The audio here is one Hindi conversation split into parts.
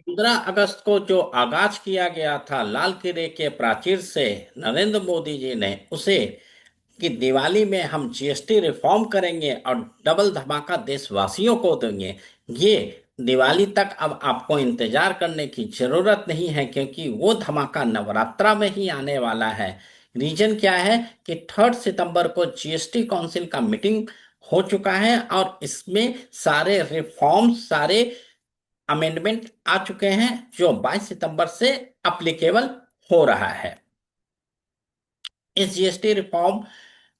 15 अगस्त को जो आगाज किया गया था लाल किले के प्राचीर से, नरेंद्र मोदी जी ने उसे कि दिवाली में हम जीएसटी रिफॉर्म करेंगे और डबल धमाका देशवासियों को देंगे। ये दिवाली तक अब आपको इंतजार करने की जरूरत नहीं है, क्योंकि वो धमाका नवरात्रा में ही आने वाला है। रीजन क्या है कि 3 सितंबर को जीएसटी काउंसिल का मीटिंग हो चुका है और इसमें सारे रिफॉर्म्स, सारे अमेंडमेंट आ चुके हैं, जो 22 सितंबर से अप्लीकेबल हो रहा है। इस जीएसटी रिफॉर्म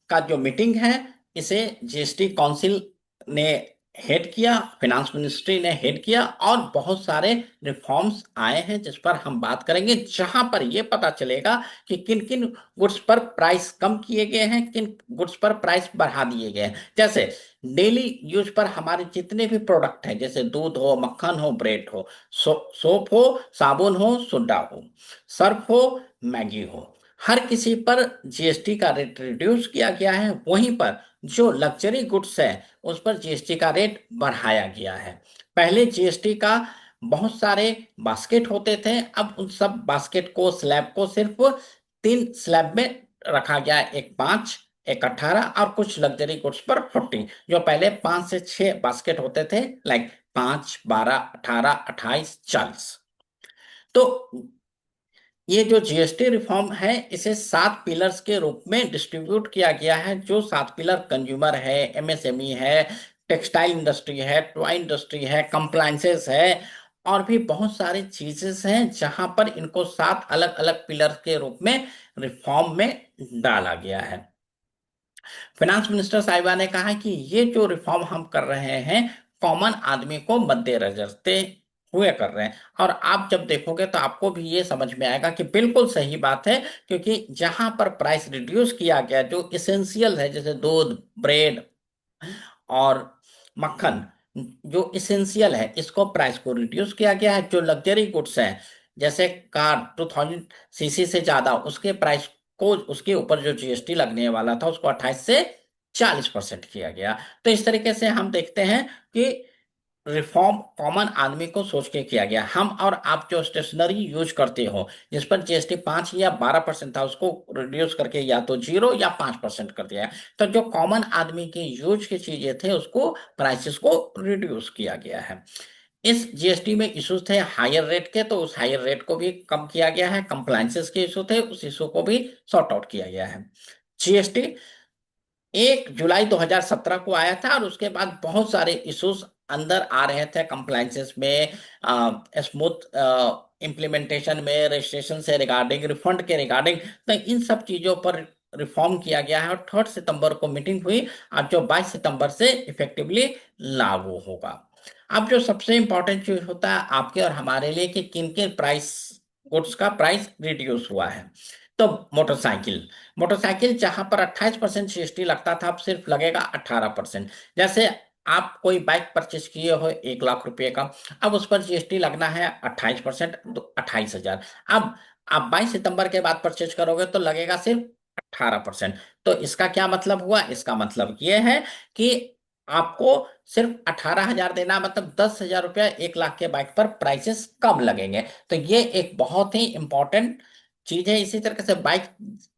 का जो मीटिंग है, इसे जीएसटी काउंसिल ने हेड किया, फिनांस मिनिस्ट्री ने हेड किया, और बहुत सारे रिफॉर्म्स आए हैं जिस पर हम बात करेंगे, जहां पर यह पता चलेगा कि किन किन गुड्स पर प्राइस कम किए गए हैं, किन गुड्स पर प्राइस बढ़ा दिए गए हैं। जैसे डेली यूज पर हमारे जितने भी प्रोडक्ट हैं, जैसे दूध हो, मक्खन हो, ब्रेड हो, सोप हो, साबुन हो, सोडा हो, सर्फ हो, मैगी हो, हर किसी पर जीएसटी का रेट रिड्यूस किया गया है। वहीं पर जो लग्जरी गुड्स है उस पर जीएसटी का रेट बढ़ाया गया है। पहले जीएसटी का बहुत सारे बास्केट होते थे, अब उन सब बास्केट को, स्लैब को सिर्फ 3 स्लैब में रखा गया है, एक 5, एक 18 और कुछ लग्जरी गुड्स पर 40। जो पहले 5 से 6 बास्केट होते थे, लाइक 5, 12, 18, 28, 40। तो ये जो जीएसटी रिफॉर्म है, इसे 7 पिलर्स के रूप में डिस्ट्रीब्यूट किया गया है। जो 7 पिलर कंज्यूमर है, एमएसएमई है, टेक्सटाइल इंडस्ट्री है, टॉय इंडस्ट्री है, कंप्लायंसेस है, और भी बहुत सारी चीजेस हैं, जहां पर इनको 7 अलग अलग पिलर के रूप में रिफॉर्म में डाला गया है। फाइनेंस मिनिस्टर साहिबा ने कहा कि ये जो रिफॉर्म हम कर रहे हैं, कॉमन आदमी को मद्देनजर रखते हुए कर रहे हैं। और आप जब देखोगे तो आपको भी ये समझ में आएगा कि बिल्कुल सही बात है, क्योंकि जहां पर प्राइस रिड्यूस किया गया, जो इसेंशियल है, जैसे दूध, ब्रेड और मक्खन, जो इसेंशियल है, इसको प्राइस को रिड्यूस किया गया है। जो लग्जरी गुड्स हैं, जैसे कार 2000 सीसी से ज्यादा, उसके प्राइस को, उसके ऊपर जो जीएसटी लगने वाला था, उसको 28 से 40% किया गया। तो इस तरीके से हम देखते हैं कि रिफॉर्म कॉमन आदमी को सोच के किया गया। हम और आप जो स्टेशनरी यूज करते हो, जिस पर जीएसटी 5 या 12% था, उसको रिड्यूस करके या तो 0 या 5% कर दिया है। तो जो कॉमन आदमी के यूज की चीजें थे, उसको, प्राइसेस को रिड्यूस किया गया है। इस जीएसटी में इश्यूज थे हायर रेट के, तो उस हायर रेट को भी कम किया गया है। कंप्लायंसेस के इशू थे, उस इशू को भी सॉर्ट आउट किया गया है। जीएसटी 1 जुलाई 2017 को आया था, और उसके बाद बहुत सारे इश्यूज अंदर आ रहे थे कंप्लायंसेस में, स्मूथ इम्प्लीमेंटेशन में, रजिस्ट्रेशन से रिगार्डिंग, रिफंड के रिगार्डिंग। तो इन सब चीजों पर रिफॉर्म किया गया है, और 3 सितंबर को मीटिंग हुई, और जो 22 सितंबर से इफेक्टिवली लागू होगा। अब जो सबसे इंपॉर्टेंट चीज होता है आपके और हमारे लिए, कि किन किन प्राइस, गुड्स का प्राइस रिड्यूस हुआ है। तो मोटरसाइकिल, मोटरसाइकिल जहां पर 28% जीएसटी लगता था, अब सिर्फ लगेगा 18%। जैसे आप कोई बाइक परचेज किए हो 1 लाख रुपए का, अब उस पर जीएसटी लगना है 28%, तो 28,000। अब आप 22 सितंबर के बाद परचेज करोगे तो लगेगा सिर्फ 18%। तो इसका क्या मतलब हुआ? इसका मतलब यह है कि आपको सिर्फ 18,000 देना, मतलब 10,000 रुपया 1 लाख के बाइक पर प्राइसेस कम लगेंगे। तो ये एक बहुत ही इंपॉर्टेंट चीज है। इसी तरीके से बाइक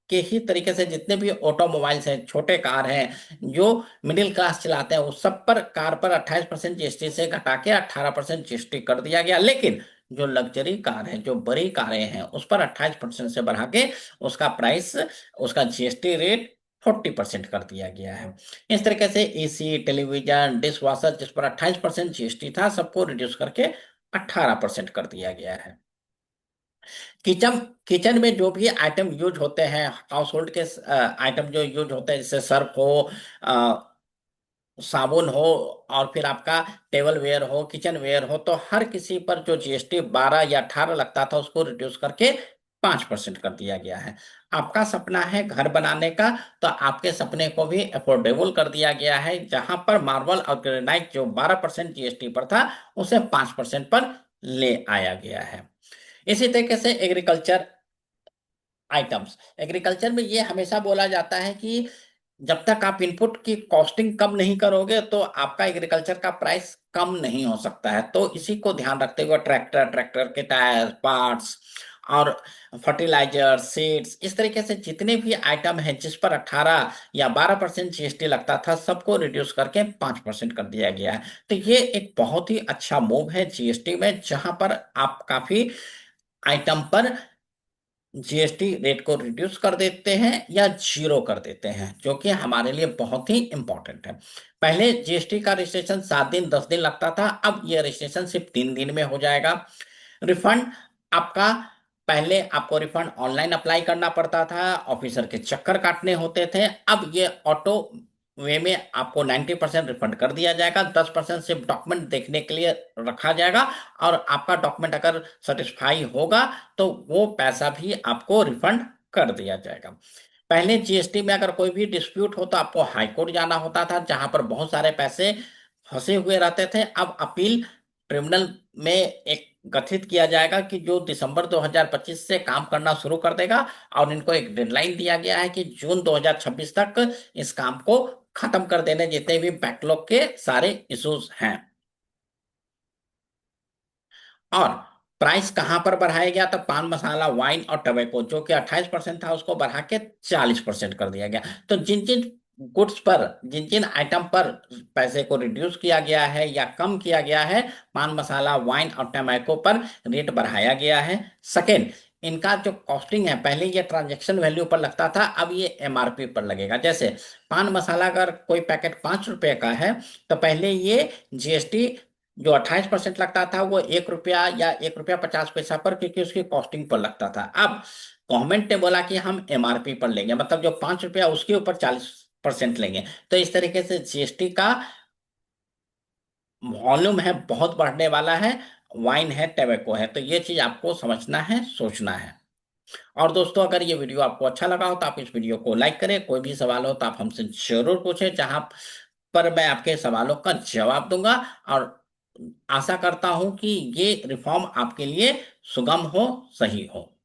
के ही तरीके से जितने भी ऑटोमोबाइल्स हैं, छोटे कार हैं, जो मिडिल क्लास चलाते हैं, उस सब पर, कार पर 28% जीएसटी से घटा के 18% जीएसटी कर दिया गया। लेकिन जो लग्जरी कार है, जो बड़ी कारें हैं, उस पर 28% से बढ़ा के उसका प्राइस, उसका जीएसटी रेट 40% कर दिया गया है। इस तरीके से एसी, टेलीविजन, डिश वॉशर, जिस पर 28% जीएसटी था, सबको रिड्यूस करके 18% कर दिया गया है। किचन किचन में जो भी आइटम यूज होते हैं, हाउस होल्ड के आइटम जो यूज होते हैं, जैसे सर्फ हो, साबुन हो, और फिर आपका टेबल वेयर हो, किचन वेयर हो, तो हर किसी पर जो जीएसटी 12 या 18 लगता था, उसको रिड्यूस करके 5% कर दिया गया है। आपका सपना है घर बनाने का, तो आपके सपने को भी अफोर्डेबल कर दिया गया है, जहां पर मार्बल और ग्रेनाइट जो 12% जीएसटी पर था, उसे 5% पर ले आया गया है। इसी तरीके से एग्रीकल्चर आइटम्स, एग्रीकल्चर में ये हमेशा बोला जाता है कि जब तक आप इनपुट की कॉस्टिंग कम नहीं करोगे, तो आपका एग्रीकल्चर का प्राइस कम नहीं हो सकता है। तो इसी को ध्यान रखते हुए ट्रैक्टर, ट्रैक्टर के टायर, पार्ट्स और फर्टिलाइजर, सीड्स, इस तरीके से जितने भी आइटम हैं जिस पर 18 या 12% जीएसटी लगता था, सबको रिड्यूस करके 5% कर दिया गया है। तो ये एक बहुत ही अच्छा मूव है जीएसटी में, जहां पर आप काफी आइटम पर जीएसटी रेट को रिड्यूस कर देते हैं या जीरो कर देते हैं, जो कि हमारे लिए बहुत ही इंपॉर्टेंट है। पहले जीएसटी का रजिस्ट्रेशन 7 दिन 10 दिन लगता था, अब ये रजिस्ट्रेशन सिर्फ 3 दिन में हो जाएगा। रिफंड आपका, पहले आपको रिफंड ऑनलाइन अप्लाई करना पड़ता था, ऑफिसर के चक्कर काटने होते थे। अब ये ऑटो वे में आपको 90% रिफंड कर दिया जाएगा, 10% सिर्फ डॉक्यूमेंट देखने के लिए रखा जाएगा, और आपका डॉक्यूमेंट अगर सेटिस्फाई होगा तो वो पैसा भी आपको रिफंड कर दिया जाएगा। पहले जीएसटी में अगर कोई भी डिस्प्यूट हो तो आपको हाई कोर्ट जाना होता था, जहां पर बहुत सारे पैसे फंसे हुए रहते थे। अब अपील ट्रिब्यूनल में एक गठित किया जाएगा कि जो दिसंबर 2025 से काम करना शुरू कर देगा, और इनको एक डेडलाइन दिया गया है कि जून 2026 तक इस काम को खत्म कर देने, जितने भी बैकलॉग के सारे इश्यूज हैं। और प्राइस कहां पर बढ़ाया गया? तो पान मसाला, वाइन और टबैको, जो कि 28% था, उसको बढ़ा के 40% कर दिया गया। तो जिन जिन गुड्स पर, जिन जिन आइटम पर पैसे को रिड्यूस किया गया है या कम किया गया है, पान मसाला, वाइन और टबैको पर रेट बढ़ाया गया है। सेकेंड, इनका जो कॉस्टिंग है, पहले ये ट्रांजैक्शन वैल्यू पर लगता था, अब ये एमआरपी पर लगेगा। जैसे पान मसाला अगर कोई पैकेट 5 रुपए का है, तो पहले ये जीएसटी जो 28% लगता था, वो 1 रुपया या 1 रुपया 50 पैसा पर, क्योंकि उसकी कॉस्टिंग पर लगता था। अब गवर्नमेंट ने बोला कि हम एमआरपी पर लेंगे, मतलब जो 5 रुपया उसके ऊपर 40% लेंगे। तो इस तरीके से जीएसटी का वॉल्यूम है बहुत बढ़ने वाला है। वाइन है, टैबेको है, तो ये चीज आपको समझना है, सोचना है। और दोस्तों, अगर ये वीडियो आपको अच्छा लगा हो तो आप इस वीडियो को लाइक करें। कोई भी सवाल हो तो आप हमसे जरूर पूछें, जहां पर मैं आपके सवालों का जवाब दूंगा। और आशा करता हूं कि ये रिफॉर्म आपके लिए सुगम हो, सही हो।